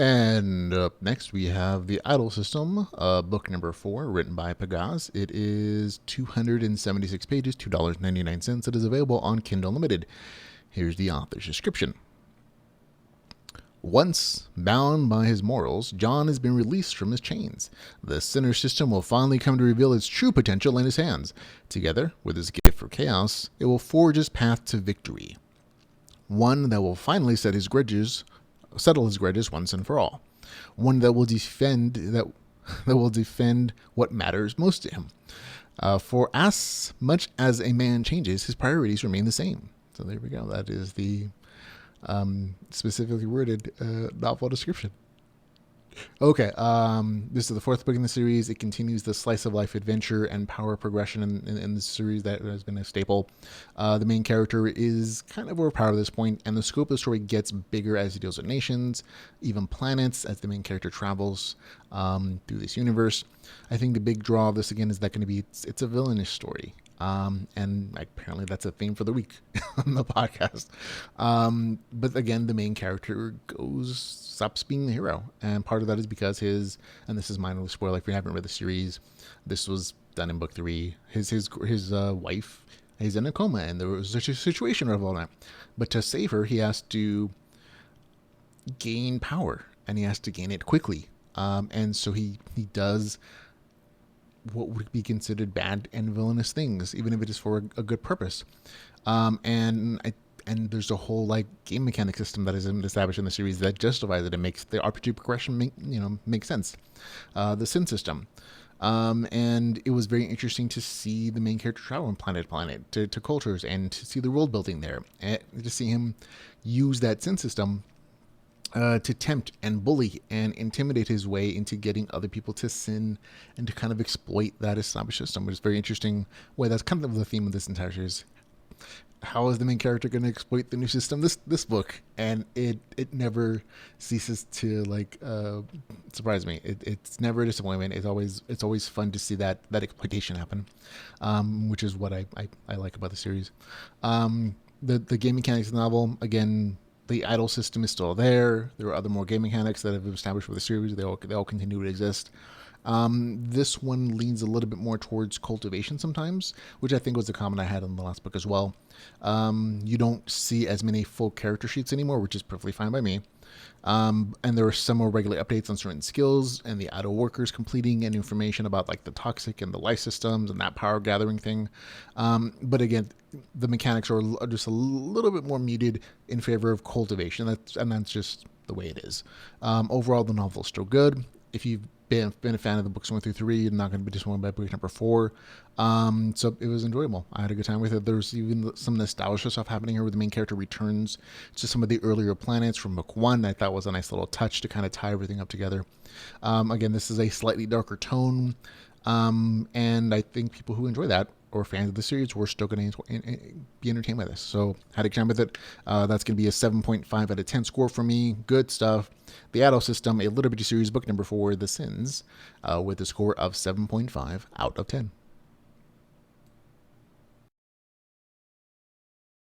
And up next, we have The Idol System, book number 4, written by Pagaz. It is 276 pages, $2.99. It is available on Kindle Unlimited. Here's the author's description. Once bound by his morals, John has been released from his chains. The sinner system will finally come to reveal its true potential in his hands. Together, with his gift for chaos, it will forge his path to victory. One that will finally settle his grudges once and for all. One that will defend what matters most to him. For as much as a man changes, his priorities remain the same. So there we go. That is the specifically worded novel description. Okay, this is the 4th book in the series. It continues the slice of life adventure and power progression in the series that has been a staple. The main character is kind of overpowered at this point, and the scope of the story gets bigger as he deals with nations, even planets, as the main character travels through this universe. I think the big draw of this, again, is that going to be it's a villainous story. And apparently that's a theme for the week on the podcast. But again, the main character stops being the hero. And part of that is because and this is minor spoiler if you haven't read the series, this was done in book 3. His wife is in a coma, and there was such a situation of all that. But to save her, he has to gain power, and he has to gain it quickly. And so he does what would be considered bad and villainous things, even if it is for a good purpose. And there's a whole game mechanic system that is established in the series that justifies it and makes the RPG progression make sense. The Sin system. And it was very interesting to see the main character travel from planet to planet to cultures, and to see the world building there, and to see him use that Sin system to tempt and bully and intimidate his way into getting other people to sin and to kind of exploit that established system, which is very interesting way. That's kind of the theme of this entire series. How is the main character going to exploit the new system? This book, and it never ceases to surprise me. It's never a disappointment. It's always fun to see that exploitation happen, which is what I like about the series. The game mechanics of the novel, again, the idol system is still there. There are other more game mechanics that have been established for the series. They all continue to exist. This one leans a little bit more towards cultivation sometimes, which I think was a comment I had in the last book as well. You don't see as many full character sheets anymore, which is perfectly fine by me. And there are some more regular updates on certain skills and the idol workers completing, and information about the toxic and the life systems and that power gathering thing. But again, the mechanics are just a little bit more muted in favor of cultivation. That's just the way it is. Overall, the novel is still good. If you've been a fan of the books 1 through 3, you're not going to be disappointed by book number 4. So it was enjoyable. I had a good time with it. There's even some nostalgia stuff happening here where the main character returns to some of the earlier planets from book 1. I thought was a nice little touch to kind of tie everything up together. Again, this is a slightly darker tone, and I think people who enjoy that, or fans of the series, were still going to be entertained by this. So had a good time with it. That's going to be a 7.5 out of 10 score for me. Good stuff. The Idol System, a LitRPG series, book number 4, The Sins, with a score of 7.5 out of 10.